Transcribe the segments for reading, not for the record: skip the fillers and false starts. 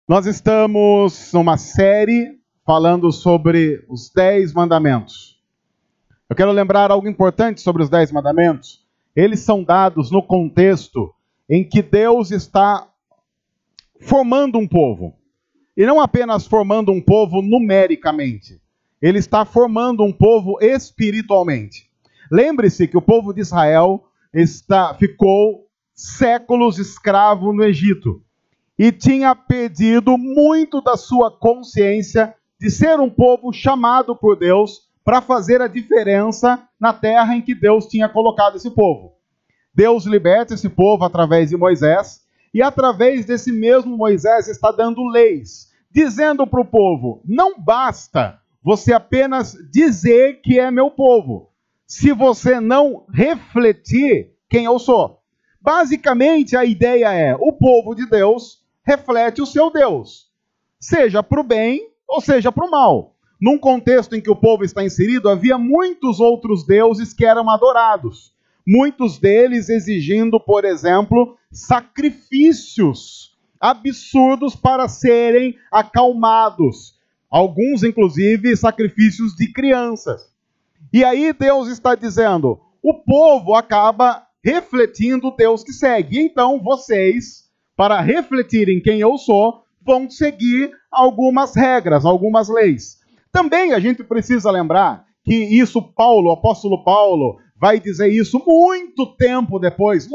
Nós estamos numa série falando sobre os 10 mandamentos. Eu quero lembrar algo importante sobre os 10 mandamentos. Eles são dados no contexto em que Deus está formando um povo. E não apenas formando um povo numericamente. Ele está formando um povo espiritualmente. Lembre-se que o povo de Israel ficou séculos escravo no Egito. E tinha perdido muito da sua consciência de ser um povo chamado por Deus para fazer a diferença na terra em que Deus tinha colocado esse povo. Deus liberta esse povo através de Moisés, e através desse mesmo Moisés está dando leis, dizendo para o povo: não basta você apenas dizer que é meu povo, se você não refletir quem eu sou. Basicamente a ideia é: o povo de Deus reflete o seu Deus, seja para o bem ou seja para o mal. Num contexto em que o povo está inserido, havia muitos outros deuses que eram adorados. Muitos deles exigindo, por exemplo, sacrifícios absurdos para serem acalmados. Alguns, inclusive, sacrifícios de crianças. E aí Deus está dizendo: o povo acaba refletindo o Deus que segue. Então vocês, para refletirem quem eu sou, vão seguir algumas regras, algumas leis. Também a gente precisa lembrar que isso o apóstolo Paulo, vai dizer isso muito tempo depois,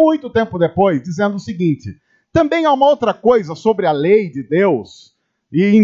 dizendo o seguinte: também há uma outra coisa sobre a lei de Deus, e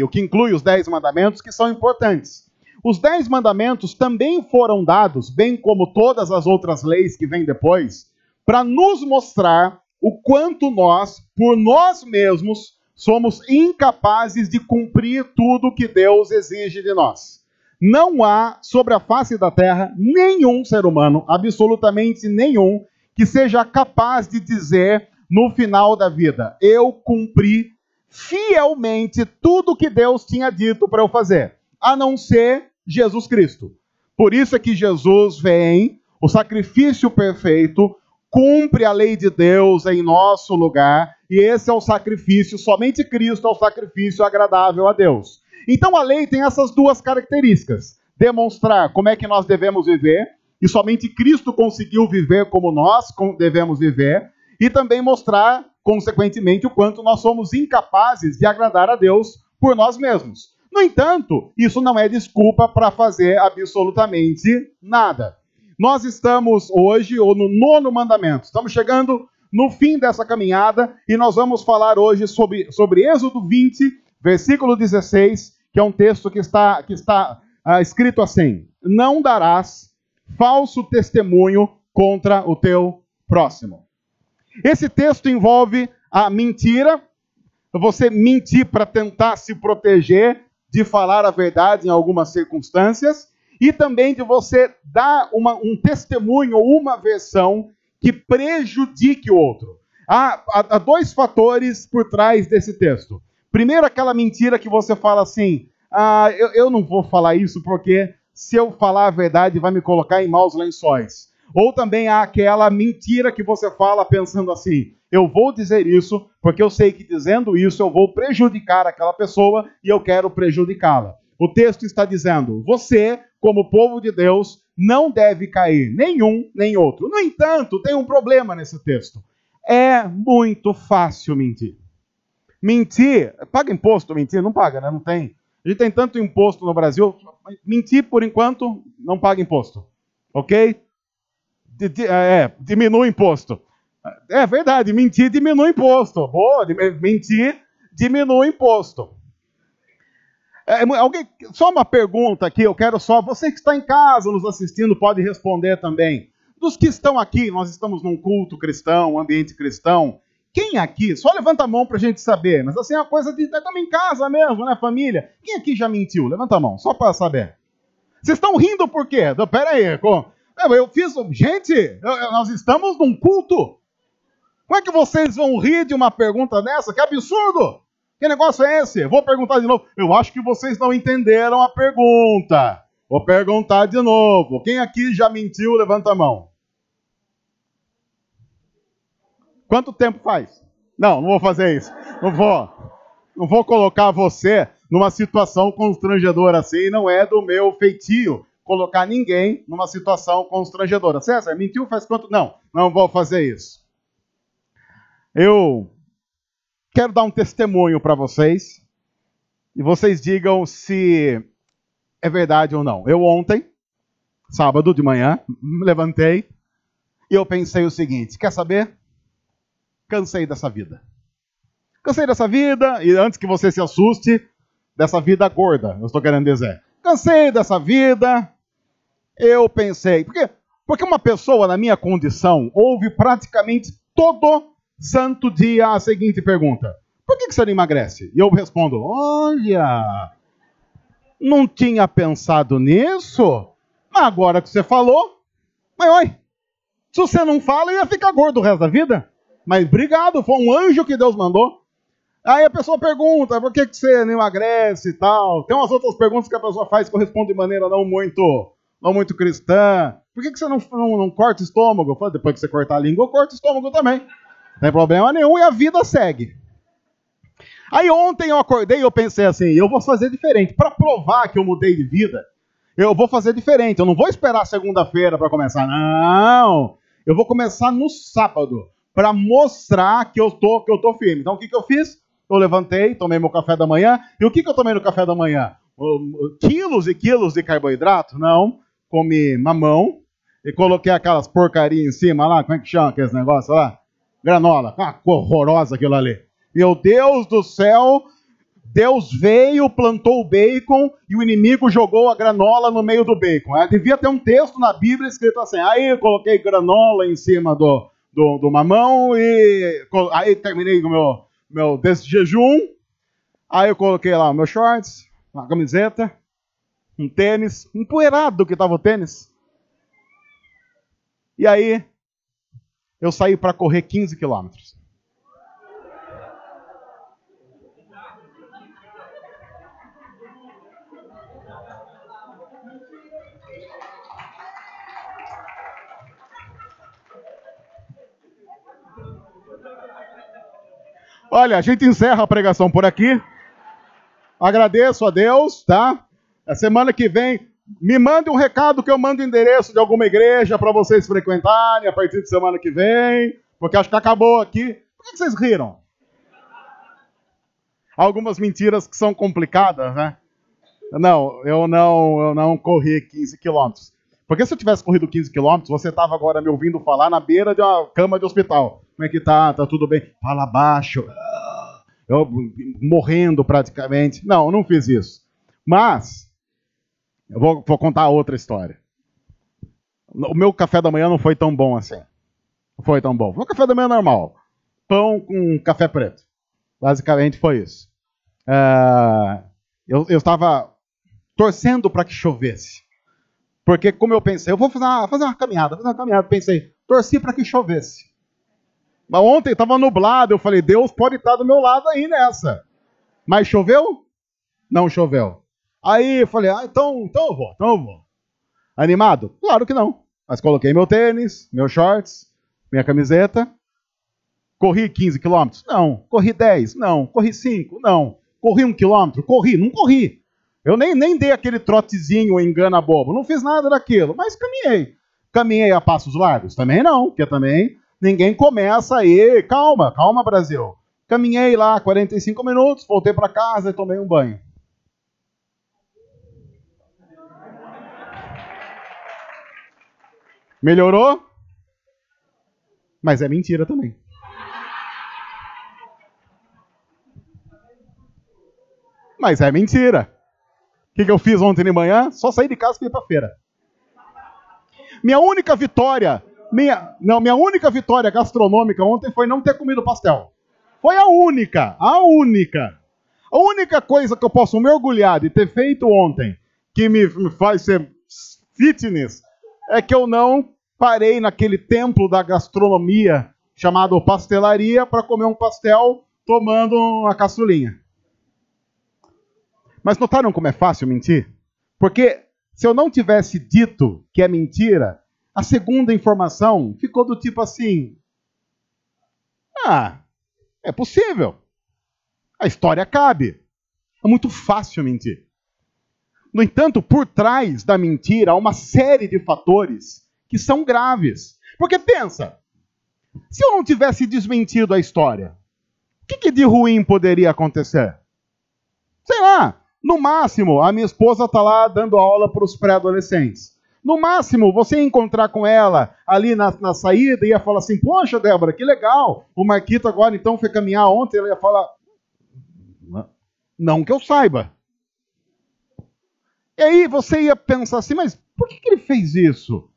o que inclui os 10 mandamentos, que são importantes. Os 10 mandamentos também foram dados, bem como todas as outras leis que vêm depois, para nos mostrar o quanto nós, por nós mesmos, somos incapazes de cumprir tudo que Deus exige de nós. Não há sobre a face da terra nenhum ser humano, absolutamente nenhum, que seja capaz de dizer no final da vida: eu cumpri fielmente tudo que Deus tinha dito para eu fazer, a não ser Jesus Cristo. Por isso é que Jesus vem, o sacrifício perfeito, cumpre a lei de Deus em nosso lugar, e esse é o sacrifício, somente Cristo é o sacrifício agradável a Deus. Então a lei tem essas duas características: demonstrar como é que nós devemos viver, e somente Cristo conseguiu viver como nós devemos viver, e também mostrar, consequentemente, o quanto nós somos incapazes de agradar a Deus por nós mesmos. No entanto, isso não é desculpa para fazer absolutamente nada. Nós estamos hoje, ou no 9º mandamento, estamos chegando no fim dessa caminhada, e nós vamos falar hoje sobre Êxodo 20, versículo 16, que é um texto que está escrito assim: não darás falso testemunho contra o teu próximo. Esse texto envolve a mentira, você mentir para tentar se proteger de falar a verdade em algumas circunstâncias, e também de você dar um testemunho ou uma versão que prejudique o outro. Há 2 fatores por trás desse texto. Primeiro, aquela mentira que você fala assim: eu não vou falar isso porque se eu falar a verdade vai me colocar em maus lençóis. Ou também há aquela mentira que você fala pensando assim: eu vou dizer isso porque eu sei que dizendo isso eu vou prejudicar aquela pessoa e eu quero prejudicá-la. O texto está dizendo: você, como povo de Deus, não deve cair nenhum nem outro. No entanto, tem um problema nesse texto. É muito fácil mentir. Mentir, paga imposto mentir? Não paga, né? Não tem. A gente tem tanto imposto no Brasil. Mentir, por enquanto, não paga imposto. Ok? Diminui o imposto. É verdade, mentir diminui o imposto. Boa, mentir diminui o imposto. Só uma pergunta aqui, você que está em casa nos assistindo pode responder também. Dos que estão aqui, nós estamos num culto cristão, um ambiente cristão. Quem aqui, só levanta a mão para a gente saber, mas assim é uma coisa de estamos em casa mesmo, né, família? Quem aqui já mentiu? Levanta a mão, só para saber. Vocês estão rindo por quê? Pera aí, nós estamos num culto. Como é que vocês vão rir de uma pergunta dessa? Que absurdo! Que negócio é esse? Vou perguntar de novo. Eu acho que vocês não entenderam a pergunta. Vou perguntar de novo. Quem aqui já mentiu, levanta a mão. Quanto tempo faz? Não vou fazer isso. Não vou. Não vou colocar você numa situação constrangedora assim, não é do meu feitio colocar ninguém numa situação constrangedora. César, mentiu faz quanto? Não, não vou fazer isso. Eu quero dar um testemunho para vocês e vocês digam se é verdade ou não. Eu ontem, sábado de manhã, me levantei e eu pensei o seguinte, quer saber? Cansei dessa vida. Cansei dessa vida, e antes que você se assuste, dessa vida gorda, eu estou querendo dizer. Cansei dessa vida, eu pensei. Porque uma pessoa na minha condição ouve praticamente todo santo dia a seguinte pergunta: por que você não emagrece? E eu respondo: olha, não tinha pensado nisso, mas agora que você falou, mas olha, se você não fala, ia ficar gordo o resto da vida. Mas obrigado, foi um anjo que Deus mandou. Aí a pessoa pergunta, por que você não emagrece e tal? Tem umas outras perguntas que a pessoa faz que eu respondo de maneira não muito cristã. Por que você não corta o estômago? Eu falo, depois que você cortar a língua, eu corto o estômago também. Não tem problema nenhum e a vida segue. Aí ontem eu acordei e eu pensei assim, eu vou fazer diferente. Para provar que eu mudei de vida, eu vou fazer diferente. Eu não vou esperar segunda-feira para começar. Não! Eu vou começar no sábado para mostrar que eu tô firme. Então o que eu fiz? Eu levantei, tomei meu café da manhã. E o que eu tomei no café da manhã? Quilos e quilos de carboidrato? Não. Comi mamão e coloquei aquelas porcarias em cima lá. Como é que chama aqueles negócios lá? Granola. Ah, horrorosa aquilo ali. Meu Deus do céu, Deus veio, plantou o bacon e o inimigo jogou a granola no meio do bacon. Devia ter um texto na Bíblia escrito assim. Aí eu coloquei granola em cima do mamão e aí terminei o meu desse jejum. Aí eu coloquei lá o meu shorts, uma camiseta, um tênis, empoeirado que estava o tênis. E aí eu saí para correr 15 quilômetros. Olha, a gente encerra a pregação por aqui. Agradeço a Deus, tá? A semana que vem, me mande um recado que eu mando o endereço de alguma igreja para vocês frequentarem a partir de semana que vem, porque acho que acabou aqui. Por que vocês riram? Algumas mentiras que são complicadas, né? Não, eu não corri 15 quilômetros. Porque se eu tivesse corrido 15 quilômetros, você estava agora me ouvindo falar na beira de uma cama de hospital. Como é que tá? Tá tudo bem? Fala baixo. Eu morrendo praticamente. Não, eu não fiz isso. Mas, eu vou contar outra história. O meu café da manhã não foi tão bom assim. Não foi tão bom. Foi um café da manhã normal. Pão com café preto. Basicamente foi isso. Eu estava torcendo para que chovesse. Porque, como eu pensei, eu vou fazer uma caminhada. Pensei, torci para que chovesse. Mas ontem estava nublado, eu falei, Deus pode estar do meu lado aí nessa. Mas choveu? Não choveu. Aí eu falei, então eu vou. Animado? Claro que não. Mas coloquei meu tênis, meus shorts, minha camiseta. Corri 15 quilômetros? Não. Corri 10? Não. Corri 5? Não. Corri 1 quilômetro? Corri? Não corri. Eu nem dei aquele trotezinho engana bobo. Não fiz nada daquilo, mas caminhei. Caminhei a passos largos? Também não, porque também ninguém começa aí. Calma, Brasil. Caminhei lá 45 minutos, voltei para casa e tomei um banho. Melhorou? Mas é mentira também. Mas é mentira. O que eu fiz ontem de manhã? Só saí de casa e fui para feira. Minha única vitória gastronômica ontem foi não ter comido pastel. Foi a única. A única coisa que eu posso me orgulhar de ter feito ontem, que me faz ser fitness, é que eu não parei naquele templo da gastronomia chamado pastelaria para comer um pastel tomando uma caçulinha. Mas notaram como é fácil mentir? Porque se eu não tivesse dito que é mentira, a segunda informação ficou do tipo assim: é possível. A história cabe. É muito fácil mentir. No entanto, por trás da mentira há uma série de fatores que são graves. Porque pensa, se eu não tivesse desmentido a história, o que de ruim poderia acontecer? Sei lá, no máximo, a minha esposa está lá dando aula para os pré-adolescentes. No máximo, você ia encontrar com ela ali na saída e ia falar assim, poxa, Débora, que legal, o Marquito agora então foi caminhar ontem, ela ia falar, não que eu saiba. E aí você ia pensar assim, mas por que ele fez isso?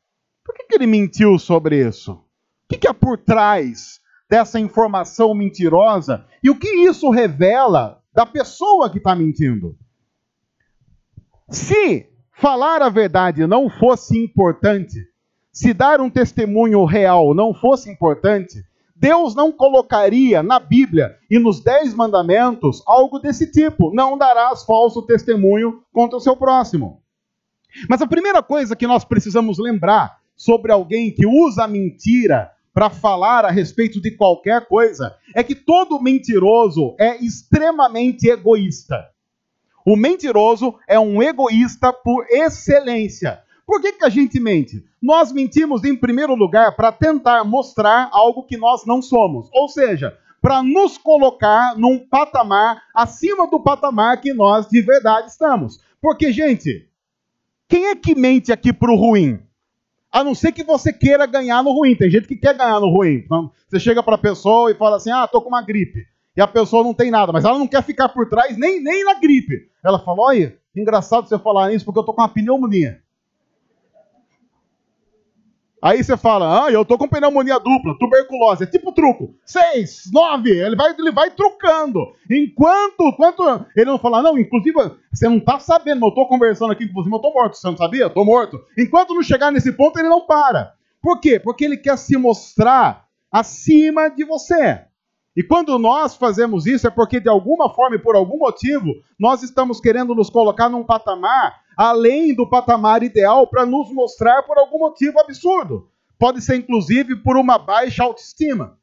Por que ele mentiu sobre isso? O que há por trás dessa informação mentirosa? E o que isso revela da pessoa que está mentindo? Se falar a verdade não fosse importante, se dar um testemunho real não fosse importante, Deus não colocaria na Bíblia e nos 10 mandamentos algo desse tipo. Não darás falso testemunho contra o seu próximo. Mas a primeira coisa que nós precisamos lembrar sobre alguém que usa a mentira para falar a respeito de qualquer coisa é que todo mentiroso é extremamente egoísta. O mentiroso é um egoísta por excelência. Por que a gente mente? Nós mentimos, em primeiro lugar, para tentar mostrar algo que nós não somos. Ou seja, para nos colocar num patamar acima do patamar que nós de verdade estamos. Porque, gente, quem é que mente aqui para o ruim? A não ser que você queira ganhar no ruim. Tem gente que quer ganhar no ruim. Então, você chega para a pessoa e fala assim, tô com uma gripe. E a pessoa não tem nada, mas ela não quer ficar por trás nem na gripe. Ela fala, olha, engraçado você falar isso porque eu tô com uma pneumonia. Aí você fala, eu tô com pneumonia dupla, tuberculose, é tipo truco. 6, 9, ele vai trucando. Enquanto ele não fala, não, inclusive, você não tá sabendo, eu tô conversando aqui com você, mas eu tô morto, você não sabia? Eu tô morto. Enquanto não chegar nesse ponto, ele não para. Por quê? Porque ele quer se mostrar acima de você. E quando nós fazemos isso, é porque de alguma forma e por algum motivo, nós estamos querendo nos colocar num patamar além do patamar ideal para nos mostrar por algum motivo absurdo. Pode ser, inclusive, por uma baixa autoestima.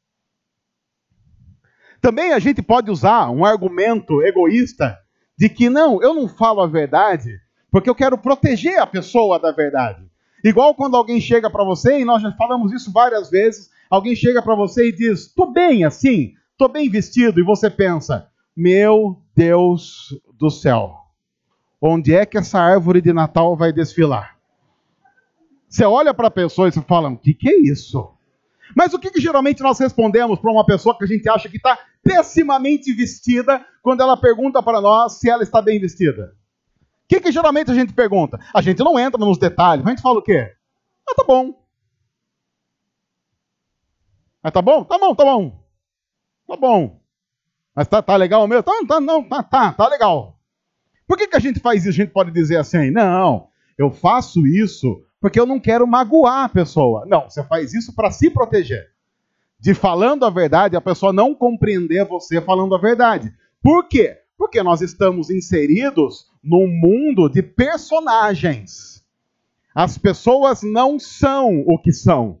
Também a gente pode usar um argumento egoísta de que, não, eu não falo a verdade porque eu quero proteger a pessoa da verdade. Igual quando alguém chega para você, e nós já falamos isso várias vezes, alguém chega para você e diz, tô bem assim, tô bem vestido, e você pensa, meu Deus do céu, onde é que essa árvore de Natal vai desfilar? Você olha para a pessoa e você fala, o que é isso? Mas o que geralmente nós respondemos para uma pessoa que a gente acha que está pessimamente vestida quando ela pergunta para nós se ela está bem vestida? O que geralmente a gente pergunta? A gente não entra nos detalhes, a gente fala o quê? Tá bom. Tá bom? Tá bom, tá bom. Tá bom. Mas tá legal mesmo? Tá legal. Por que a gente faz isso? A gente pode dizer assim, não, eu faço isso porque eu não quero magoar a pessoa. Não, você faz isso para se proteger. De falando a verdade, a pessoa não compreender você falando a verdade. Por quê? Porque nós estamos inseridos num mundo de personagens. As pessoas não são o que são.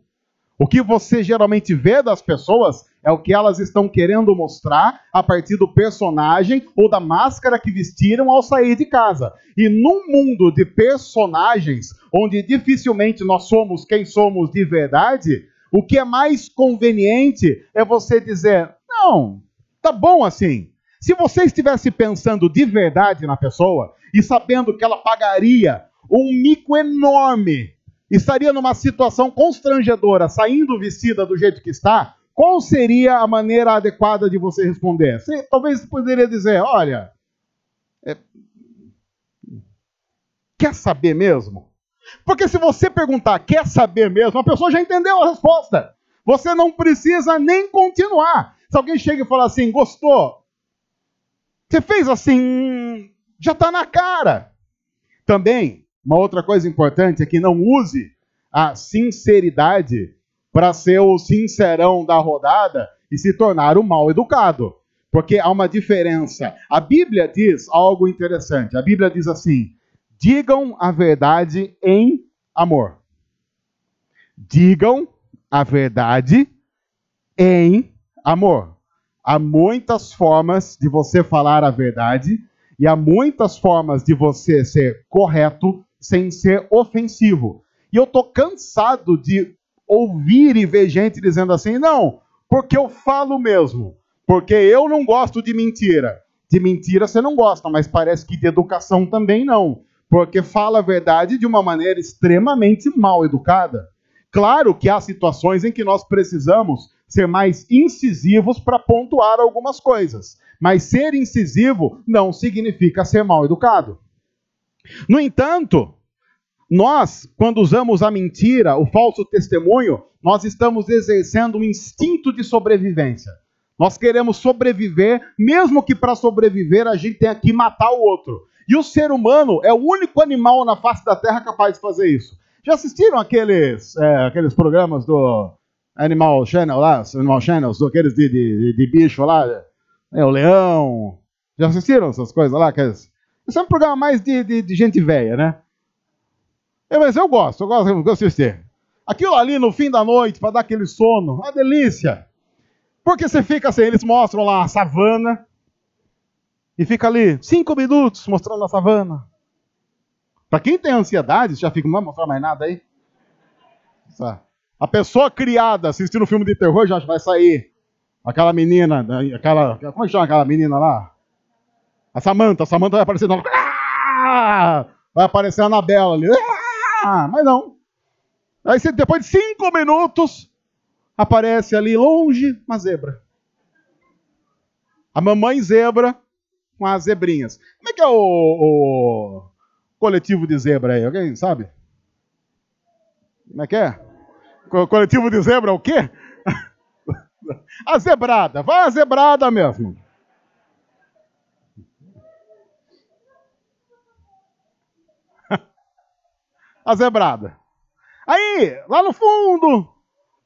O que você geralmente vê das pessoas é o que elas estão querendo mostrar a partir do personagem ou da máscara que vestiram ao sair de casa. E num mundo de personagens, onde dificilmente nós somos quem somos de verdade, o que é mais conveniente é você dizer, não, tá bom assim. Se você estivesse pensando de verdade na pessoa e sabendo que ela pagaria um mico enorme, estaria numa situação constrangedora, saindo vestida do jeito que está, qual seria a maneira adequada de você responder? Você talvez poderia dizer, olha, quer saber mesmo? Porque se você perguntar, quer saber mesmo, a pessoa já entendeu a resposta. Você não precisa nem continuar. Se alguém chega e fala assim, gostou? Você fez assim, já está na cara. Também, uma outra coisa importante é que não use a sinceridade para ser o sincerão da rodada e se tornar o mal educado. Porque há uma diferença. A Bíblia diz algo interessante. A Bíblia diz assim, digam a verdade em amor. Digam a verdade em amor. Há muitas formas de você falar a verdade e há muitas formas de você ser correto sem ser ofensivo. E eu estou cansado de ouvir e ver gente dizendo assim, não, porque eu falo mesmo, porque eu não gosto de mentira. De mentira você não gosta, mas parece que de educação também não, porque fala a verdade de uma maneira extremamente mal educada. Claro que há situações em que nós precisamos ser mais incisivos para pontuar algumas coisas, mas ser incisivo não significa ser mal educado. No entanto, nós, quando usamos a mentira, o falso testemunho, nós estamos exercendo um instinto de sobrevivência. Nós queremos sobreviver, mesmo que para sobreviver a gente tenha que matar o outro. E o ser humano é o único animal na face da Terra capaz de fazer isso. Já assistiram aqueles programas do Animal Channel lá, Animal Channels, aqueles de bicho lá, o leão? Já assistiram essas coisas lá? Isso é um programa mais de gente velha, né? Mas eu gosto de assistir. Aquilo ali no fim da noite, para dar aquele sono, uma delícia. Porque você fica assim, eles mostram lá a savana, e fica ali 5 minutos mostrando a savana. Para quem tem ansiedade, já fica, não vai mostrar mais nada aí? A pessoa criada assistindo um filme de terror já vai sair. Aquela menina, como é que chama aquela menina lá? A Samantha vai aparecer. Vai aparecer a Anabela ali. Mas não. Aí depois de 5 minutos, aparece ali longe uma zebra. A mamãe zebra com as zebrinhas. Como é que é o coletivo de zebra aí? Alguém sabe? Como é que é? O coletivo de zebra é o quê? A zebrada. Vai a zebrada mesmo. A zebrada. Aí, lá no fundo,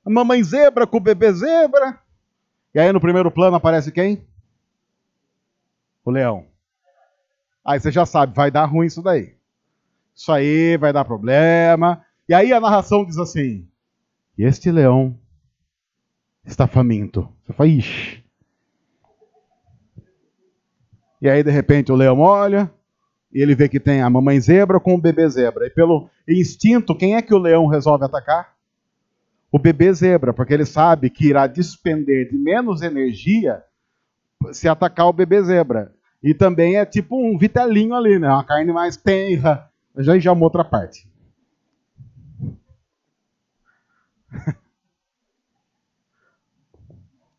a mamãe zebra com o bebê zebra. E aí no primeiro plano aparece quem? O leão. Aí você já sabe, vai dar ruim isso daí. Isso aí vai dar problema. E aí a narração diz assim, e este leão está faminto. Você fala, ixi. E aí de repente o leão olha, e ele vê que tem a mamãe zebra com o bebê zebra. E pelo instinto, quem é que o leão resolve atacar? O bebê zebra, porque ele sabe que irá despender de menos energia se atacar o bebê zebra. E também é tipo um vitelinho ali, né? Uma carne mais tenra. Já é uma outra parte.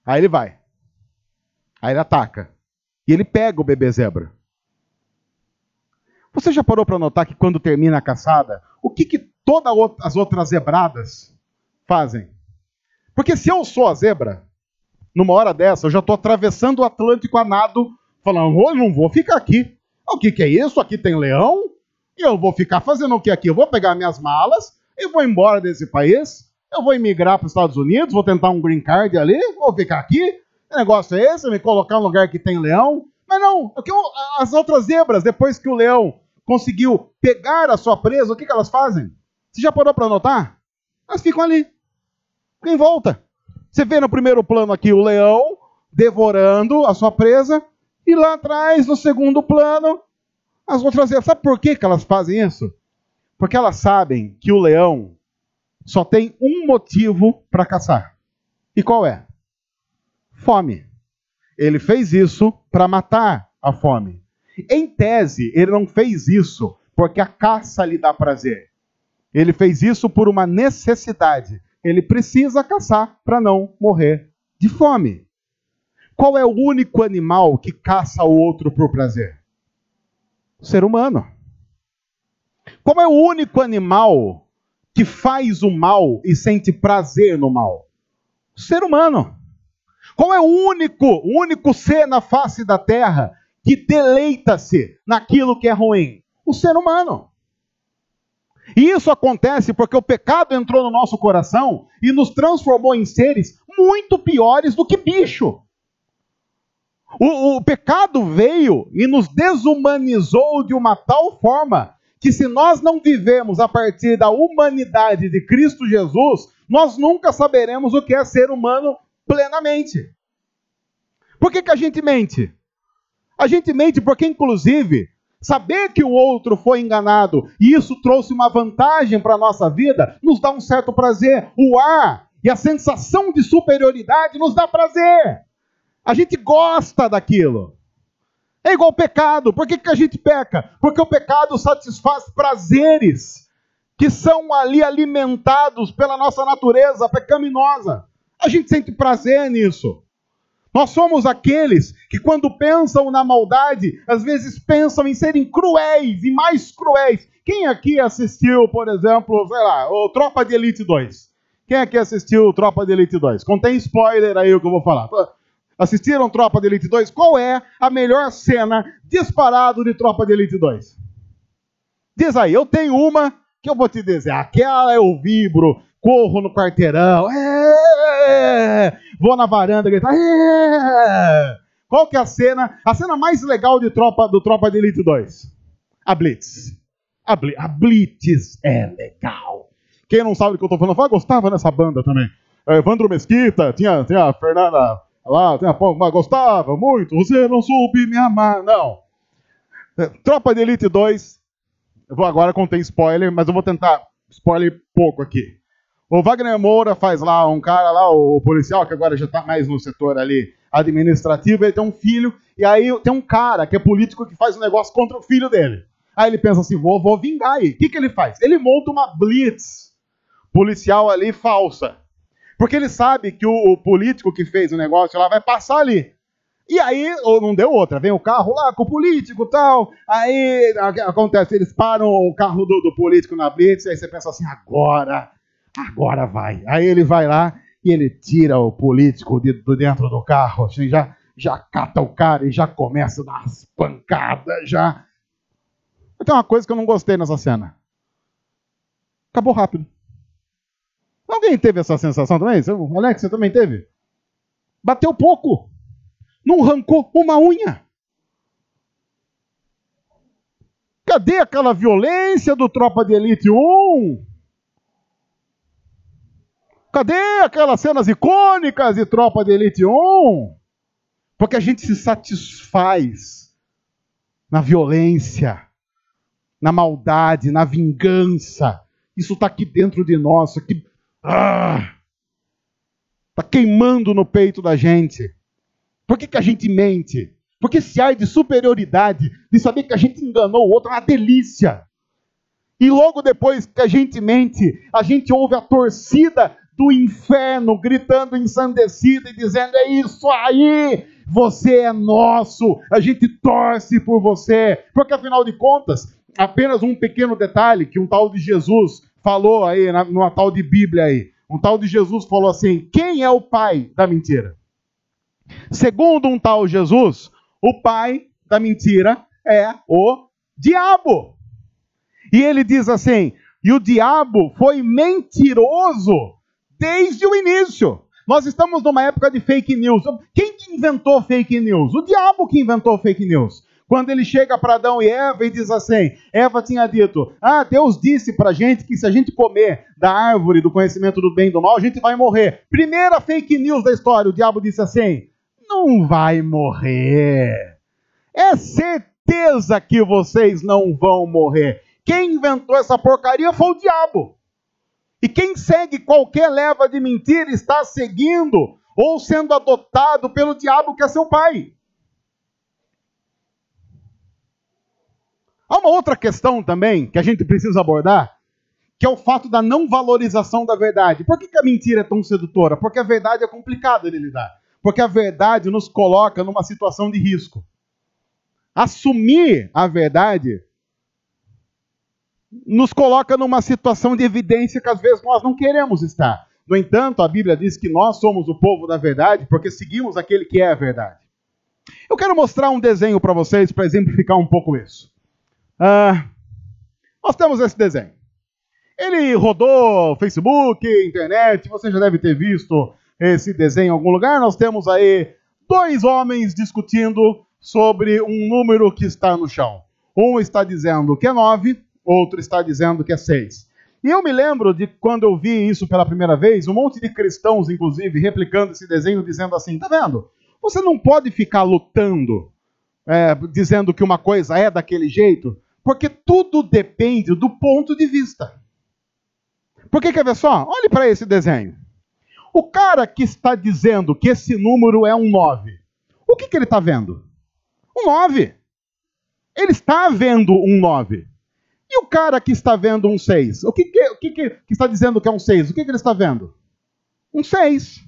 Aí ele vai. Aí ele ataca. E ele pega o bebê zebra. Você já parou para notar que quando termina a caçada, o que todas as outras zebradas fazem? Porque se eu sou a zebra, numa hora dessa, eu já estou atravessando o Atlântico a nado, falando, eu não vou ficar aqui. O que é isso? Aqui tem leão? E eu vou ficar fazendo o que aqui? Eu vou pegar minhas malas e vou embora desse país? Eu vou emigrar para os Estados Unidos? Vou tentar um green card ali? Vou ficar aqui? Que negócio é esse? Me colocar em um lugar que tem leão? Mas não, as outras zebras, depois que o leão conseguiu pegar a sua presa, o que elas fazem? Você já parou para notar? Elas ficam ali, ficam em volta. Você vê no primeiro plano aqui o leão devorando a sua presa, e lá atrás, no segundo plano, as outras zebras. Sabe por que elas fazem isso? Porque elas sabem que o leão só tem um motivo para caçar. E qual é? Fome. Ele fez isso para matar a fome. Em tese, ele não fez isso porque a caça lhe dá prazer. Ele fez isso por uma necessidade. Ele precisa caçar para não morrer de fome. Qual é o único animal que caça o outro por prazer? O ser humano. Qual é o único animal que faz o mal e sente prazer no mal? O ser humano. Qual é o único ser na face da terra que deleita-se naquilo que é ruim? O ser humano. E isso acontece porque o pecado entrou no nosso coração e nos transformou em seres muito piores do que bicho. O pecado veio e nos desumanizou de uma tal forma que se nós não vivemos a partir da humanidade de Cristo Jesus, nós nunca saberemos o que é ser humano plenamente. Por que a gente mente? A gente mente porque, inclusive, saber que o outro foi enganado e isso trouxe uma vantagem para a nossa vida, nos dá um certo prazer. O ar e a sensação de superioridade nos dá prazer. A gente gosta daquilo. É igual pecado. Por que a gente peca? Porque o pecado satisfaz prazeres que são ali alimentados pela nossa natureza pecaminosa. A gente sente prazer nisso. Nós somos aqueles que, quando pensam na maldade, às vezes pensam em serem cruéis e mais cruéis. Quem aqui assistiu, por exemplo, sei lá, o Tropa de Elite 2? Quem aqui assistiu o Tropa de Elite 2? Contém spoiler aí o que eu vou falar. Assistiram Tropa de Elite 2? Qual é a melhor cena disparado de Tropa de Elite 2? Diz aí, eu tenho uma que eu vou te dizer. Aquela eu vibro, corro no quarteirão, vou na varanda gritar. Qual que é a cena? A cena mais legal do Tropa de Elite 2? A Blitz. A Blitz é legal. Quem não sabe do que eu tô falando, eu gostava nessa banda também. Evandro Mesquita, tinha a Fernanda lá, gostava muito. Você não soube me amar. Não. Tropa de Elite 2. Eu vou agora contar spoiler, mas eu vou tentar spoiler pouco aqui. O Wagner Moura faz lá um cara lá, o policial, que agora já está mais no setor ali administrativo, ele tem um filho, e aí tem um cara que é político que faz um negócio contra o filho dele. Aí ele pensa assim, vou vingar aí. O que ele faz? Ele monta uma blitz policial ali falsa. Porque ele sabe que o político que fez o negócio lá vai passar ali. E aí, ou não deu outra, vem o carro lá com o político e tal, aí acontece, eles param o carro do político na blitz, aí você pensa assim, agora vai. Aí ele vai lá e ele tira o político de dentro do carro, assim, já cata o cara e já começa a dar umas pancadas, já. Tem uma coisa que eu não gostei nessa cena. Acabou rápido. Alguém teve essa sensação também? Alex, você também teve? Bateu pouco. Não arrancou uma unha. Cadê aquela violência do Tropa de Elite 1? Cadê aquelas cenas icônicas de Tropa de Elite 1? Porque a gente se satisfaz na violência, na maldade, na vingança. Isso está aqui dentro de nós. Está queimando no peito da gente. Por que a gente mente? Porque esse ar de superioridade, de saber que a gente enganou o outro, é uma delícia. E logo depois que a gente mente, a gente ouve a torcida do inferno gritando ensandecida e dizendo, é isso aí, você é nosso, a gente torce por você. Porque afinal de contas, apenas um pequeno detalhe que um tal de Jesus falou aí, numa tal de Bíblia aí. Um tal de Jesus falou assim, quem é o pai da mentira? Segundo um tal Jesus, o pai da mentira é o diabo. E ele diz assim, e o diabo foi mentiroso desde o início. Nós estamos numa época de fake news. Quem que inventou fake news? O diabo que inventou fake news. Quando ele chega para Adão e Eva e diz assim, Eva tinha dito, Deus disse para a gente que se a gente comer da árvore do conhecimento do bem e do mal, a gente vai morrer. Primeira fake news da história, o diabo disse assim, não vai morrer. É certeza que vocês não vão morrer. Quem inventou essa porcaria foi o diabo. E quem segue qualquer leva de mentira está seguindo ou sendo adotado pelo diabo que é seu pai. Há uma outra questão também que a gente precisa abordar, que é o fato da não valorização da verdade. Por que a mentira é tão sedutora? Porque a verdade é complicada de lidar. Porque a verdade nos coloca numa situação de risco. Assumir a verdade nos coloca numa situação de evidência que às vezes nós não queremos estar. No entanto, a Bíblia diz que nós somos o povo da verdade porque seguimos aquele que é a verdade. Eu quero mostrar um desenho para vocês para exemplificar um pouco isso. Nós temos esse desenho. Ele rodou Facebook, internet, você já deve ter visto esse desenho em algum lugar. Nós temos aí dois homens discutindo sobre um número que está no chão. Um está dizendo que é 9, outro está dizendo que é 6. E eu me lembro de quando eu vi isso pela primeira vez, um monte de cristãos, inclusive, replicando esse desenho, dizendo assim, tá vendo? Você não pode ficar lutando, dizendo que uma coisa é daquele jeito, porque tudo depende do ponto de vista. Porque quer ver só? Olhe para esse desenho. O cara que está dizendo que esse número é um 9, o que ele está vendo? Um 9. Ele está vendo um 9. E o cara que está vendo um 6? O que está dizendo que é um 6? O que ele está vendo? Um 6.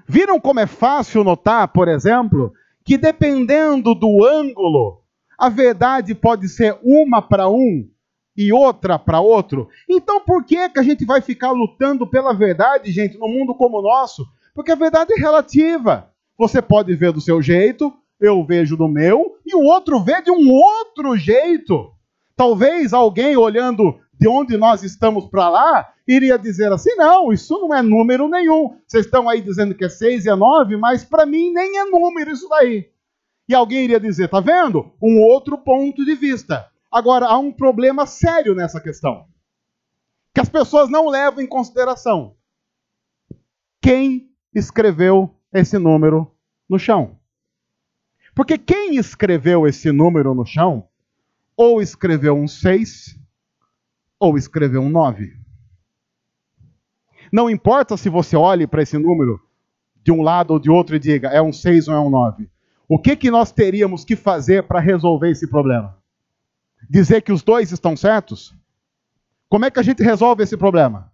Viram como é fácil notar, por exemplo, que dependendo do ângulo, a verdade pode ser uma para um e outra para outro? Então por que a gente vai ficar lutando pela verdade, gente, num mundo como o nosso? Porque a verdade é relativa. Você pode ver do seu jeito, eu vejo do meu, e o outro vê de um outro jeito. Talvez alguém olhando de onde nós estamos para lá, iria dizer assim, não, isso não é número nenhum. Vocês estão aí dizendo que é 6 e é 9, mas para mim nem é número isso daí. E alguém iria dizer, tá vendo? Um outro ponto de vista. Agora, há um problema sério nessa questão, que as pessoas não levam em consideração. Quem escreveu esse número no chão? Porque quem escreveu esse número no chão, ou escreveu um 6, ou escreveu um 9. Não importa se você olhe para esse número de um lado ou de outro e diga, é um 6 ou é um 9. O que nós teríamos que fazer para resolver esse problema? Dizer que os dois estão certos? Como é que a gente resolve esse problema?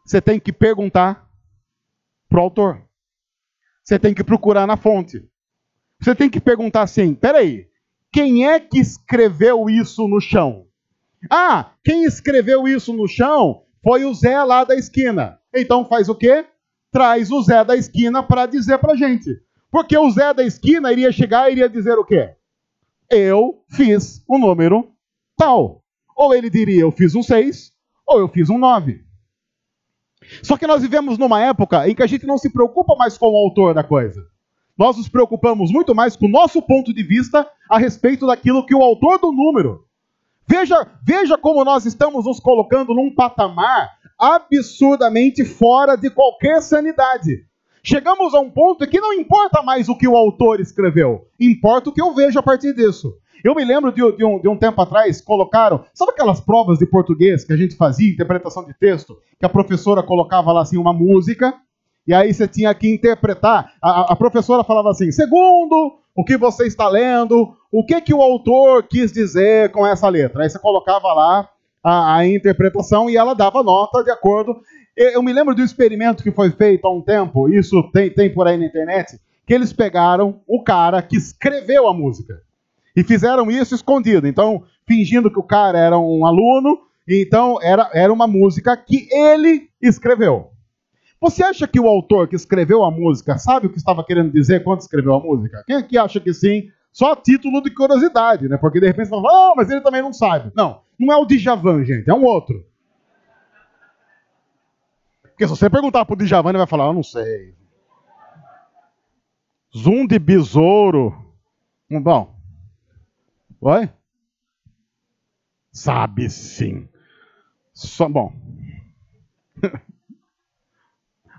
Você tem que perguntar para o autor. Você tem que procurar na fonte. Você tem que perguntar assim, peraí, quem é que escreveu isso no chão? Ah, quem escreveu isso no chão foi o Zé lá da esquina. Então faz o quê? Traz o Zé da esquina para dizer para a gente. Porque o Zé da esquina iria chegar e iria dizer o quê? Eu fiz um número tal. Ou ele diria, eu fiz um 6, ou eu fiz um 9. Só que nós vivemos numa época em que a gente não se preocupa mais com o autor da coisa. Nós nos preocupamos muito mais com o nosso ponto de vista a respeito daquilo que o autor do número. Veja como nós estamos nos colocando num patamar absurdamente fora de qualquer sanidade. Chegamos a um ponto em que não importa mais o que o autor escreveu, importa o que eu vejo a partir disso. Eu me lembro de um tempo atrás, colocaram, sabe aquelas provas de português que a gente fazia, interpretação de texto, que a professora colocava lá assim uma música, e aí você tinha que interpretar, a professora falava assim, segundo o que você está lendo, o que o autor quis dizer com essa letra? Aí você colocava lá a interpretação e ela dava nota de acordo. Eu me lembro de um experimento que foi feito há um tempo, isso tem por aí na internet, que eles pegaram o cara que escreveu a música e fizeram isso escondido. Então, fingindo que o cara era um aluno, então era uma música que ele escreveu. Você acha que o autor que escreveu a música sabe o que estava querendo dizer quando escreveu a música? Quem aqui acha que sim? Só a título de curiosidade, né? Porque de repente você fala, mas ele também não sabe. Não é o Djavan, gente, é um outro. Porque se você perguntar pro Djavan, ele vai falar, eu não sei. Zoom de besouro. Bom. Oi? Sabe sim. Bom.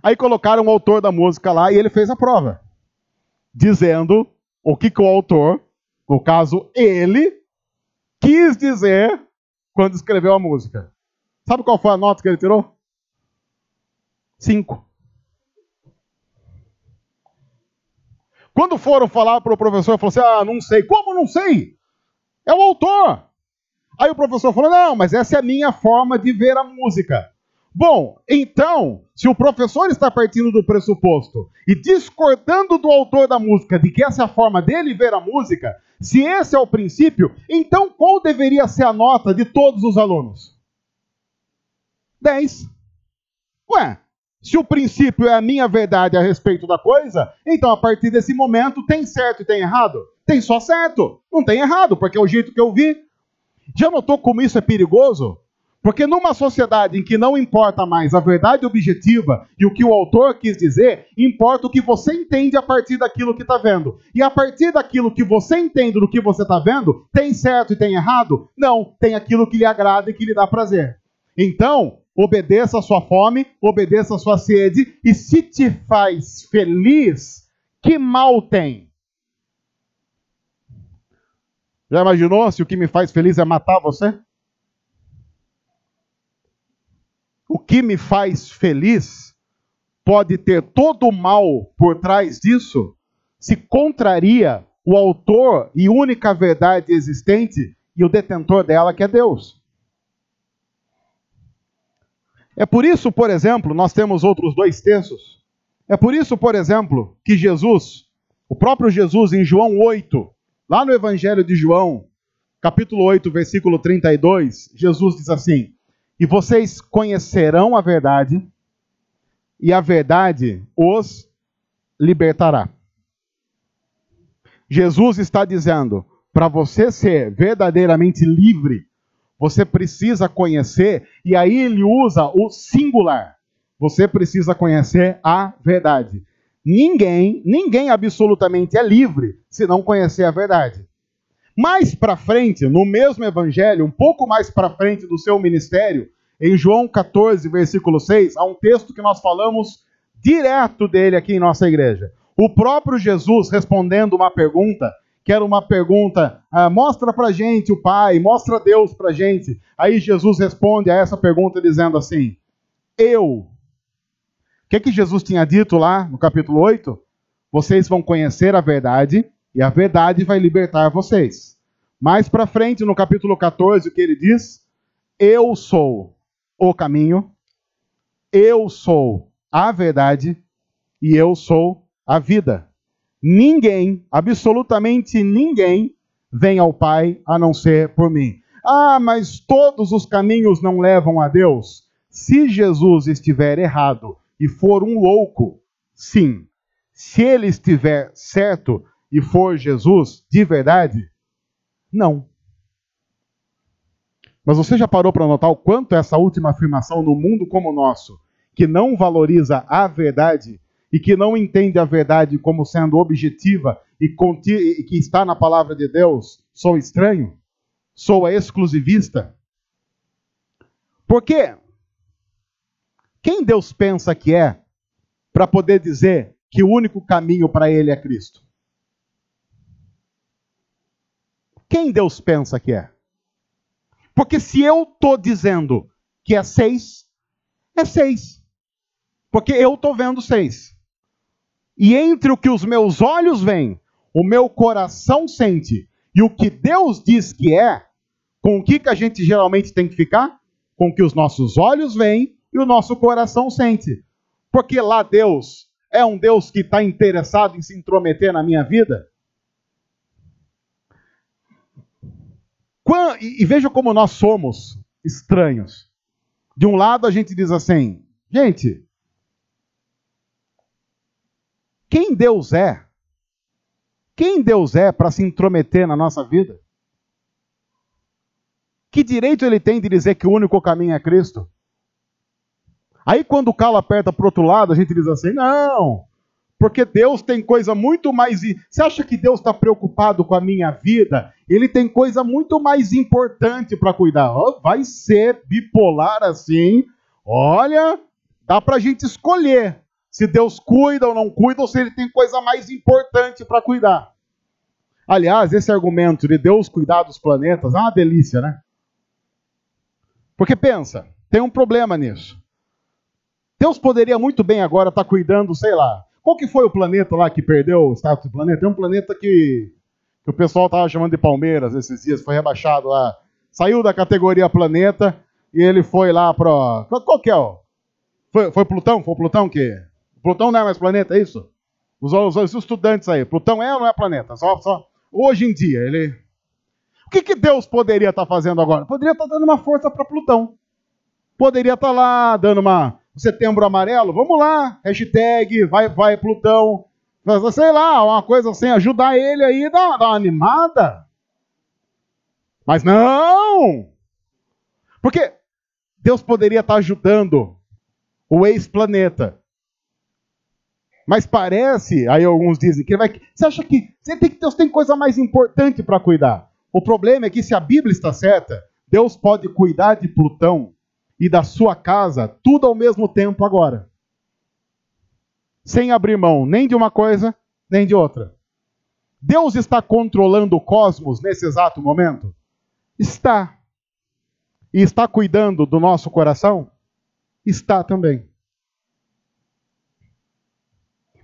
Aí colocaram o autor da música lá e ele fez a prova. Dizendo o que o autor, no caso ele, quis dizer quando escreveu a música. Sabe qual foi a nota que ele tirou? 5. Quando foram falar para o professor, ele falou assim, não sei. Como não sei? É o autor. Aí o professor falou, não, mas essa é a minha forma de ver a música. Bom, então, se o professor está partindo do pressuposto e discordando do autor da música, de que essa é a forma dele ver a música, se esse é o princípio, então qual deveria ser a nota de todos os alunos? 10. Ué, se o princípio é a minha verdade a respeito da coisa, então a partir desse momento tem certo e tem errado? Tem só certo, não tem errado, porque é o jeito que eu vi. Já notou como isso é perigoso? Porque numa sociedade em que não importa mais a verdade objetiva e o que o autor quis dizer, importa o que você entende a partir daquilo que está vendo. E a partir daquilo que você entende do que você está vendo, tem certo e tem errado? Não, tem aquilo que lhe agrada e que lhe dá prazer. Então, obedeça a sua fome, obedeça a sua sede, e se te faz feliz, que mal tem? Já imaginou se o que me faz feliz é matar você? O que me faz feliz pode ter todo o mal por trás disso, se contraria o autor e única verdade existente e o detentor dela, que é Deus. É por isso, por exemplo, nós temos outros dois textos. É por isso, por exemplo, que Jesus, o próprio Jesus em João 8, lá no Evangelho de João, capítulo 8, versículo 32, Jesus diz assim: e vocês conhecerão a verdade, e a verdade os libertará. Jesus está dizendo, para você ser verdadeiramente livre, você precisa conhecer, e aí ele usa o singular. Você precisa conhecer a verdade. Ninguém absolutamente é livre se não conhecer a verdade. Mais para frente, no mesmo evangelho, um pouco mais para frente do seu ministério, em João 14, versículo 6, há um texto que nós falamos direto dele aqui em nossa igreja. O próprio Jesus respondendo uma pergunta, que era uma pergunta, mostra pra gente o Pai, mostra Deus pra gente. Aí Jesus responde a essa pergunta dizendo assim, eu. O que Jesus tinha dito lá no capítulo 8? Vocês vão conhecer a verdade, e a verdade vai libertar vocês. Mais pra frente, no capítulo 14, o que ele diz? Eu sou o caminho, eu sou a verdade, e eu sou a vida. Ninguém, absolutamente ninguém, vem ao Pai a não ser por mim. Ah, mas todos os caminhos não levam a Deus? Se Jesus estiver errado e for um louco, sim. Se ele estiver certo e for Jesus de verdade, não. Mas você já parou para notar o quanto essa última afirmação no mundo como o nosso, que não valoriza a verdade, e que não entende a verdade como sendo objetiva e que está na palavra de Deus, sou estranho? Sou exclusivista? Por quê? Quem Deus pensa que é para poder dizer que o único caminho para ele é Cristo? Quem Deus pensa que é? Porque se eu estou dizendo que é 6, é 6. Porque eu estou vendo 6. E entre o que os meus olhos veem, o meu coração sente, e o que Deus diz que é, com o que a gente geralmente tem que ficar? Com o que os nossos olhos veem e o nosso coração sente. Porque lá Deus é um Deus que está interessado em se intrometer na minha vida. E veja como nós somos estranhos. De um lado a gente diz assim, gente, quem Deus é? Quem Deus é para se intrometer na nossa vida? Que direito ele tem de dizer que o único caminho é Cristo? Aí quando o calo aperta para o outro lado, a gente diz assim, não, porque Deus tem coisa muito mais... Você acha que Deus está preocupado com a minha vida? Ele tem coisa muito mais importante para cuidar. Oh, vai ser bipolar assim, olha, dá para a gente escolher se Deus cuida ou não cuida, ou se ele tem coisa mais importante para cuidar. Aliás, esse argumento de Deus cuidar dos planetas é uma delícia, né? Porque pensa, tem um problema nisso. Deus poderia muito bem agora estar cuidando, sei lá, qual que foi o planeta lá que perdeu o status de planeta? É um planeta que o pessoal estava chamando de Palmeiras esses dias, foi rebaixado lá. Saiu da categoria planeta e ele foi lá para... Qual que é? Foi Plutão? Foi o Plutão que... Plutão não é mais planeta, é isso? Os estudantes aí, Plutão é ou não é planeta? Só hoje em dia, ele... O que Deus poderia estar fazendo agora? Poderia estar dando uma força para Plutão. Poderia estar lá dando uma... Setembro Amarelo, vamos lá, hashtag, vai Plutão. Sei lá, uma coisa assim, ajudar ele aí, dar uma animada. Mas não! Porque Deus poderia estar ajudando o ex-planeta. Mas parece, aí alguns dizem, que ele vai... Você acha que Deus tem coisa mais importante para cuidar? O problema é que se a Bíblia está certa, Deus pode cuidar de Plutão e da sua casa, tudo ao mesmo tempo agora. Sem abrir mão nem de uma coisa, nem de outra. Deus está controlando o cosmos nesse exato momento? Está. E está cuidando do nosso coração? Está também.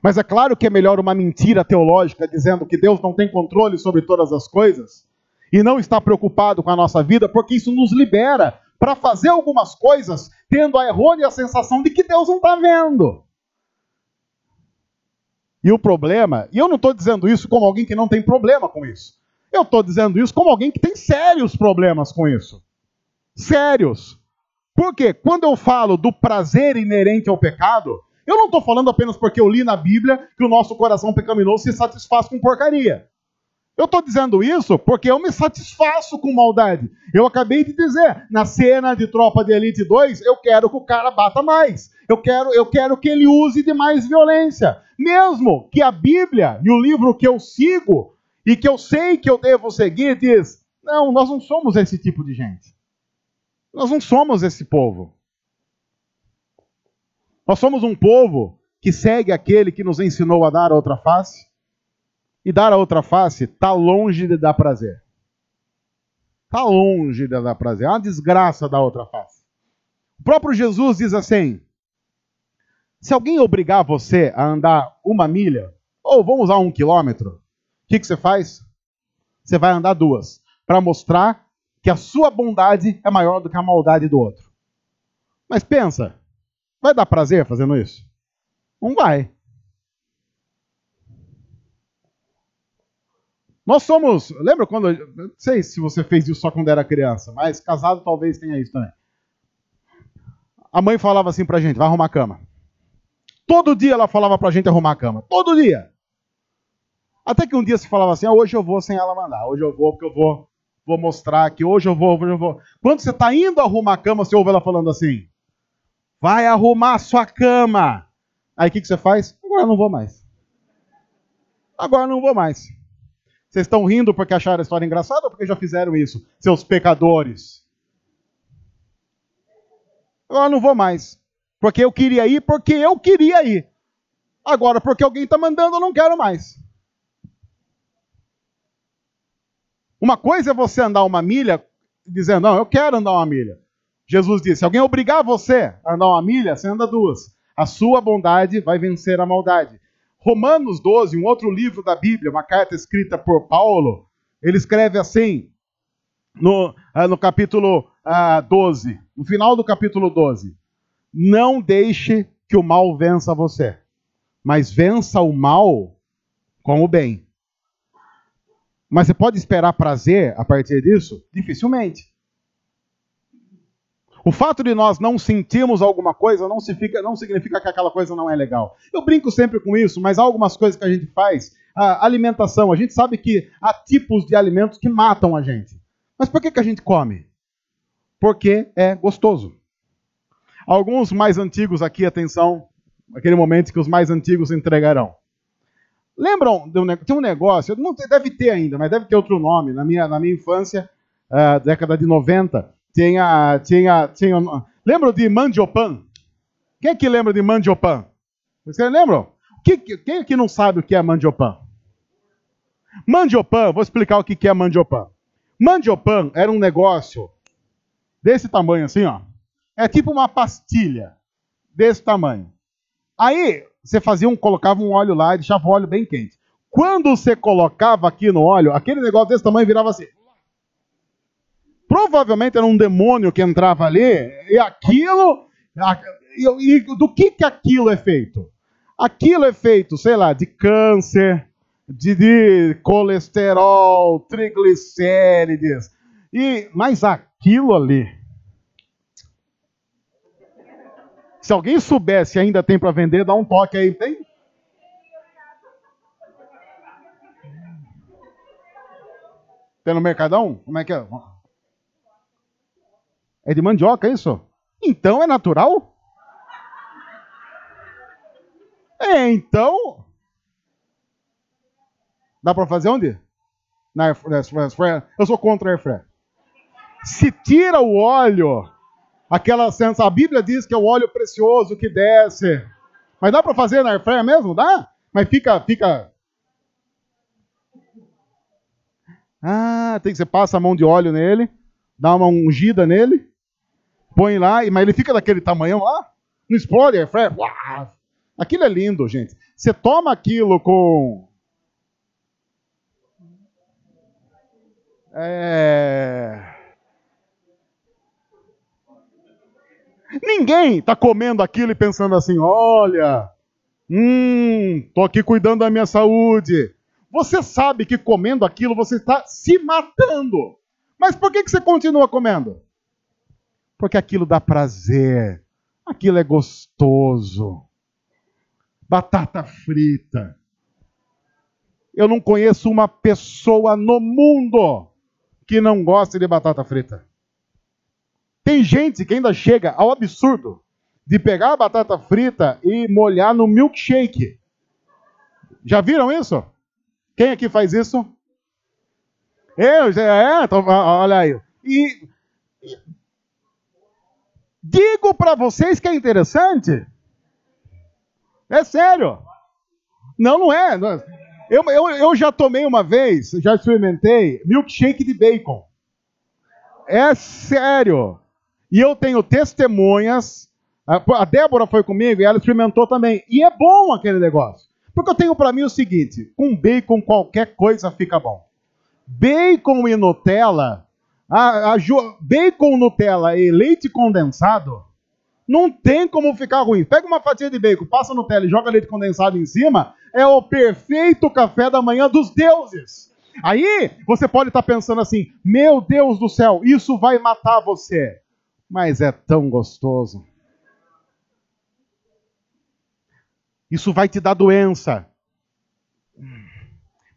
Mas é claro que é melhor uma mentira teológica dizendo que Deus não tem controle sobre todas as coisas e não está preocupado com a nossa vida, porque isso nos libera para fazer algumas coisas tendo a errônea sensação de que Deus não está vendo. E o problema, e eu não estou dizendo isso como alguém que não tem problema com isso. Eu estou dizendo isso como alguém que tem sérios problemas com isso. Sérios. Por quê? Quando eu falo do prazer inerente ao pecado, eu não estou falando apenas porque eu li na Bíblia que o nosso coração pecaminoso se satisfaz com porcaria. Eu estou dizendo isso porque eu me satisfaço com maldade. Eu acabei de dizer, na cena de Tropa de Elite 2, eu quero que o cara bata mais. Eu quero que ele use de mais violência. Mesmo que a Bíblia e o livro que eu sigo e que eu sei que eu devo seguir diz, não, nós não somos esse tipo de gente. Nós não somos esse povo. Nós somos um povo que segue aquele que nos ensinou a dar a outra face. E dar a outra face está longe de dar prazer. Está longe de dar prazer. É uma desgraça dar outra face. O próprio Jesus diz assim, se alguém obrigar você a andar 1 milha, ou vamos usar 1 quilômetro, o que você faz? Você vai andar 2, para mostrar que a sua bondade é maior do que a maldade do outro. Mas pensa, vai dar prazer fazendo isso? Não vai. Nós somos... Lembra quando... Não sei se você fez isso só quando era criança, mas casado talvez tenha isso também. A mãe falava assim pra gente, vai arrumar a cama. Todo dia ela falava pra gente arrumar a cama. Todo dia. Até que um dia você falava assim, hoje eu vou sem ela mandar. Hoje eu vou porque eu vou mostrar que hoje eu vou. Quando você está indo arrumar a cama, você ouve ela falando assim, vai arrumar a sua cama. Aí o que você faz? Agora eu não vou mais. Agora eu não vou mais. Vocês estão rindo porque acharam a história engraçada ou porque já fizeram isso? Seus pecadores. Agora eu não vou mais. Porque eu queria ir, porque eu queria ir. Agora, porque alguém está mandando, eu não quero mais. Uma coisa é você andar 1 milha dizendo, não, eu quero andar 1 milha. Jesus disse, se alguém obrigar você a andar 1 milha, você anda 2. A sua bondade vai vencer a maldade. Romanos 12, um outro livro da Bíblia, uma carta escrita por Paulo, ele escreve assim, no capítulo 12, no final do capítulo 12, não deixe que o mal vença você, mas vença o mal com o bem. Mas você pode esperar prazer a partir disso? Dificilmente. O fato de nós não sentirmos alguma coisa não significa que aquela coisa não é legal. Eu brinco sempre com isso, mas há algumas coisas que a gente faz. A alimentação, a gente sabe que há tipos de alimentos que matam a gente. Mas por que a gente come? Porque é gostoso. Alguns mais antigos aqui, atenção, aquele momento que os mais antigos entregarão. Lembram, tem um negócio, não deve ter ainda, mas deve ter outro nome. Na minha infância, década de 90, lembram de mandiopan? Quem é que lembra de mandiopan? Vocês lembram? Quem é que não sabe o que é mandiopan? Mandiopan, vou explicar o que é mandiopan. Mandiopan era um negócio desse tamanho assim, ó. É tipo uma pastilha desse tamanho. Aí você colocava um óleo lá e deixava o óleo bem quente. Quando você colocava aqui no óleo, aquele negócio desse tamanho virava assim. Provavelmente era um demônio que entrava ali, e aquilo... E do que aquilo é feito? Aquilo é feito, sei lá, de câncer, de colesterol, triglicérides. Mas aquilo ali... Se alguém soubesse ainda tem para vender, dá um toque aí, tem? Tem no Mercadão? Como é que é? É de mandioca isso? Então é natural? Então... Dá para fazer onde? Na air fryer. Eu sou contra a air fryer. Se tira o óleo, Aquela sensação, a Bíblia diz que é o óleo precioso que desce. Mas dá para fazer na air fryer mesmo? Dá? Mas fica... Você passa a mão de óleo nele, dá uma ungida nele, põe lá, mas ele fica daquele tamanhão lá, não explode a air fryer. Uau! Aquilo é lindo, gente. Você toma aquilo com... Ninguém está comendo aquilo e pensando assim, olha, tô aqui cuidando da minha saúde. Você sabe que comendo aquilo você está se matando. Mas por que você continua comendo? Porque aquilo dá prazer. Aquilo é gostoso. Batata frita. Eu não conheço uma pessoa no mundo que não goste de batata frita. Tem gente que ainda chega ao absurdo de pegar a batata frita e molhar no milkshake. Já viram isso? Quem aqui faz isso? Então, olha aí. E digo para vocês que é interessante. É sério. Não é. Eu já tomei uma vez, já experimentei, milkshake de bacon. É sério. E eu tenho testemunhas. A Débora foi comigo e ela experimentou também. E é bom aquele negócio. Porque eu tenho para mim o seguinte: com bacon qualquer coisa fica bom. Bacon e Nutella, bacon, Nutella e leite condensado, não tem como ficar ruim. Pega uma fatia de bacon, passa Nutella e joga leite condensado em cima, é o perfeito café da manhã dos deuses. Aí você pode estar pensando assim, meu Deus do céu, isso vai matar você. Mas é tão gostoso. Isso vai te dar doença.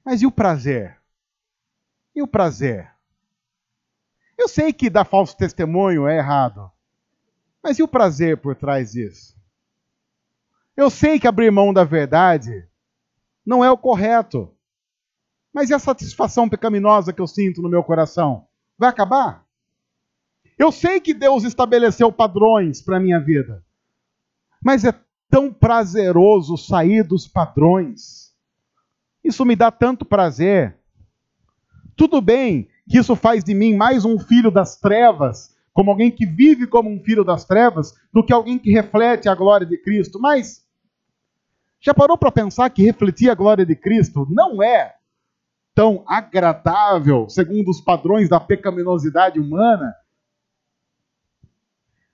Mas e o prazer? E o prazer? Eu sei que dar falso testemunho é errado. Mas e o prazer por trás disso? Eu sei que abrir mão da verdade não é o correto. Mas e a satisfação pecaminosa que eu sinto no meu coração? Vai acabar? Eu sei que Deus estabeleceu padrões para a minha vida. Mas é tão prazeroso sair dos padrões. Isso me dá tanto prazer. Tudo bem que isso faz de mim mais um filho das trevas, como alguém que vive como um filho das trevas, do que alguém que reflete a glória de Cristo. Mas já parou para pensar que refletir a glória de Cristo não é tão agradável, segundo os padrões da pecaminosidade humana?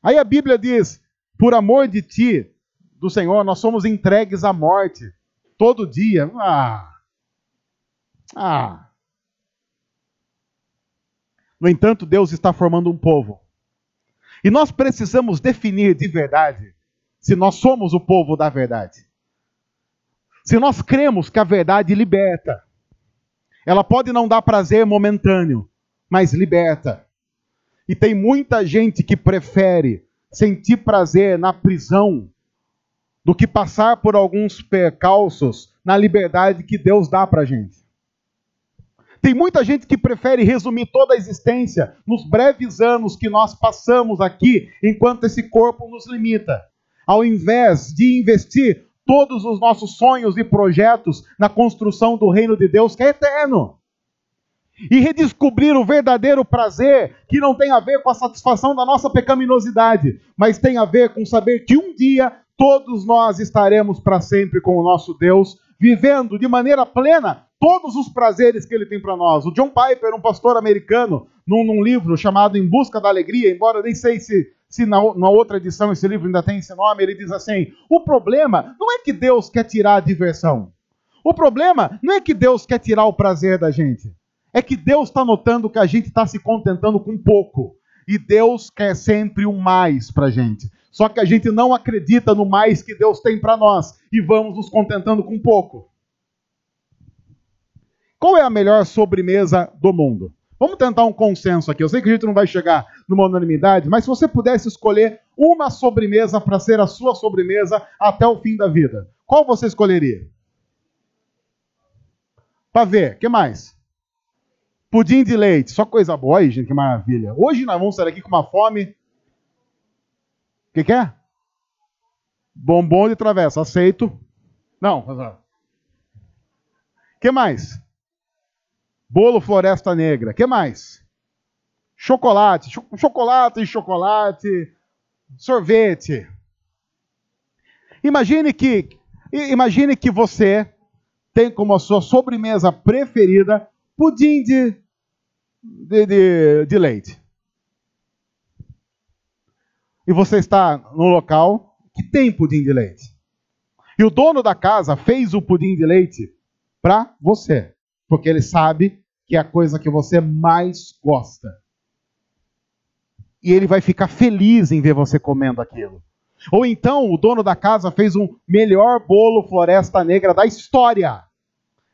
Aí a Bíblia diz, por amor de ti, do Senhor, nós somos entregues à morte, todo dia. No entanto, Deus está formando um povo. E nós precisamos definir de verdade se nós somos o povo da verdade. Se nós cremos que a verdade liberta. Ela pode não dar prazer momentâneo, mas liberta. E tem muita gente que prefere sentir prazer na prisão do que passar por alguns percalços na liberdade que Deus dá para a gente. Tem muita gente que prefere resumir toda a existência nos breves anos que nós passamos aqui, enquanto esse corpo nos limita, ao invés de investir todos os nossos sonhos e projetos na construção do reino de Deus, que é eterno. E redescobrir o verdadeiro prazer, que não tem a ver com a satisfação da nossa pecaminosidade, mas tem a ver com saber que um dia todos nós estaremos para sempre com o nosso Deus, vivendo de maneira plena todos os prazeres que Ele tem para nós. O John Piper, um pastor americano, num livro chamado Em Busca da Alegria, embora eu nem sei se na outra edição esse livro ainda tem esse nome, ele diz assim, o problema não é que Deus quer tirar a diversão. O problema não é que Deus quer tirar o prazer da gente. É que Deus está notando que a gente está se contentando com pouco. E Deus quer sempre um mais para a gente. Só que a gente não acredita no mais que Deus tem para nós. E vamos nos contentando com pouco. Qual é a melhor sobremesa do mundo? Vamos tentar um consenso aqui. Eu sei que a gente não vai chegar numa unanimidade, mas se você pudesse escolher uma sobremesa para ser a sua sobremesa até o fim da vida, qual você escolheria? Pavê, o que mais? Pudim de leite, só coisa boa aí, gente, que maravilha. Hoje nós vamos sair aqui com uma fome. O que é? Bombom de travessa, aceito. Não. O que mais? Bolo Floresta Negra. O que mais? Chocolate. Chocolate e chocolate. Sorvete. Imagine que você tem como a sua sobremesa preferida pudim de leite. E você está no local que tem pudim de leite. E o dono da casa fez o pudim de leite para você, porque ele sabe que é a coisa que você mais gosta. E ele vai ficar feliz em ver você comendo aquilo. Ou então o dono da casa fez um melhor bolo Floresta Negra da história.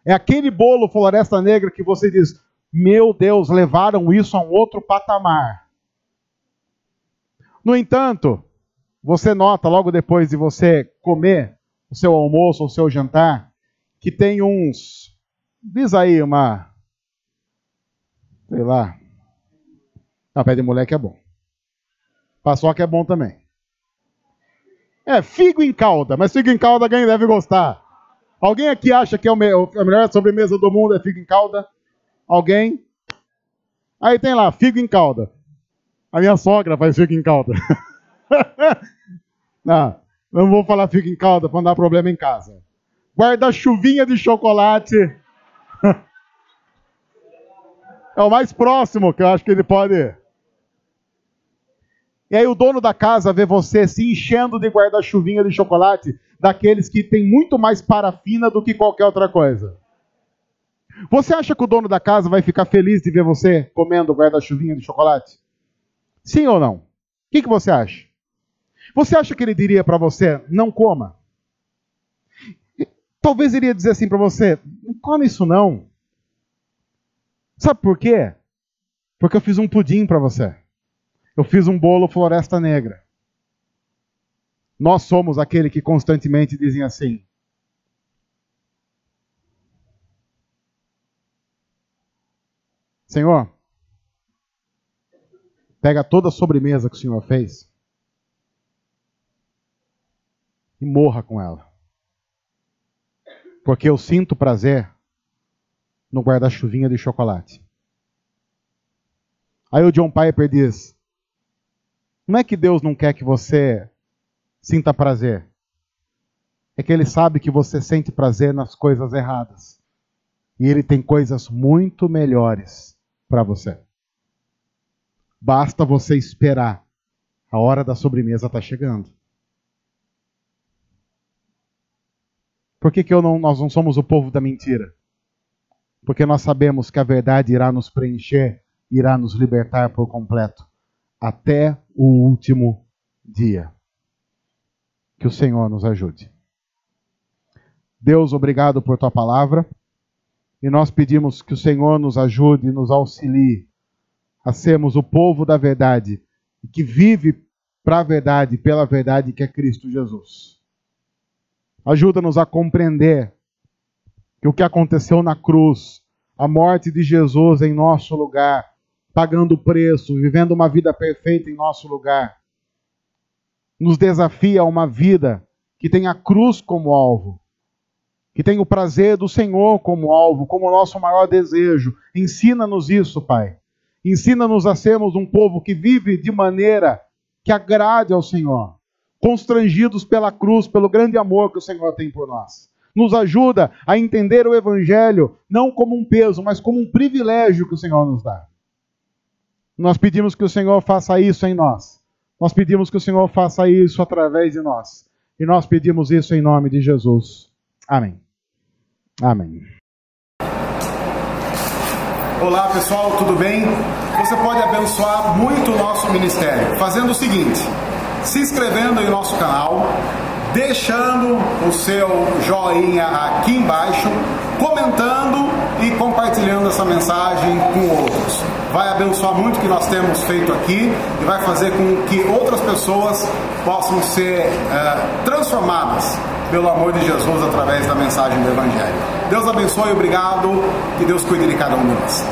É aquele bolo Floresta Negra que você diz: meu Deus, levaram isso a um outro patamar. No entanto, você nota logo depois de você comer o seu almoço ou o seu jantar, que tem uns, diz aí sei lá, pé de moleque é bom. Paçoca é bom também. Figo em calda, mas figo em calda alguém deve gostar. Alguém aqui acha que a melhor sobremesa do mundo é figo em calda? Alguém? Aí tem lá, figo em calda. A minha sogra faz figo em calda. Não vou falar figo em calda para não dar problema em casa. Guarda-chuvinha de chocolate. É o mais próximo que eu acho que ele pode. E aí o dono da casa vê você se enchendo de guarda-chuvinha de chocolate, daqueles que tem muito mais parafina do que qualquer outra coisa. Você acha que o dono da casa vai ficar feliz de ver você comendo guarda-chuvinha de chocolate? Sim ou não? O que você acha? Você acha que ele diria para você, não coma? Talvez ele iria dizer assim para você, não come isso não. Sabe por quê? Porque eu fiz um pudim para você. Eu fiz um bolo Floresta Negra. Nós somos aquele que constantemente dizem assim: Senhor, pega toda a sobremesa que o Senhor fez e morra com ela. Porque eu sinto prazer no guarda-chuvinha de chocolate. Aí o John Piper diz: não é que Deus não quer que você sinta prazer. É que Ele sabe que você sente prazer nas coisas erradas. E Ele tem coisas muito melhores para você. Basta você esperar. A hora da sobremesa está chegando. Por que nós não somos o povo da mentira? Porque nós sabemos que a verdade irá nos preencher, irá nos libertar por completo. Até o último dia. Que o Senhor nos ajude. Deus, obrigado por tua palavra. E nós pedimos que o Senhor nos ajude e nos auxilie a sermos o povo da verdade, e que vive para a verdade, pela verdade que é Cristo Jesus. Ajuda-nos a compreender que o que aconteceu na cruz, a morte de Jesus em nosso lugar, pagando o preço, vivendo uma vida perfeita em nosso lugar, nos desafia a uma vida que tem a cruz como alvo, que tem o prazer do Senhor como alvo, como nosso maior desejo. Ensina-nos isso, Pai. Ensina-nos a sermos um povo que vive de maneira que agrade ao Senhor, constrangidos pela cruz, pelo grande amor que o Senhor tem por nós. Nos ajuda a entender o Evangelho não como um peso, mas como um privilégio que o Senhor nos dá. Nós pedimos que o Senhor faça isso em nós. Nós pedimos que o Senhor faça isso através de nós. E nós pedimos isso em nome de Jesus. Amém. Amém. Olá pessoal, tudo bem? Você pode abençoar muito o nosso ministério fazendo o seguinte: se inscrevendo em nosso canal, deixando o seu joinha aqui embaixo, comentando e compartilhando essa mensagem com outros. Vai abençoar muito o que nós temos feito aqui e vai fazer com que outras pessoas possam ser transformadas pelo amor de Jesus através da mensagem do Evangelho. Deus abençoe, obrigado, que Deus cuide de cada um de nós.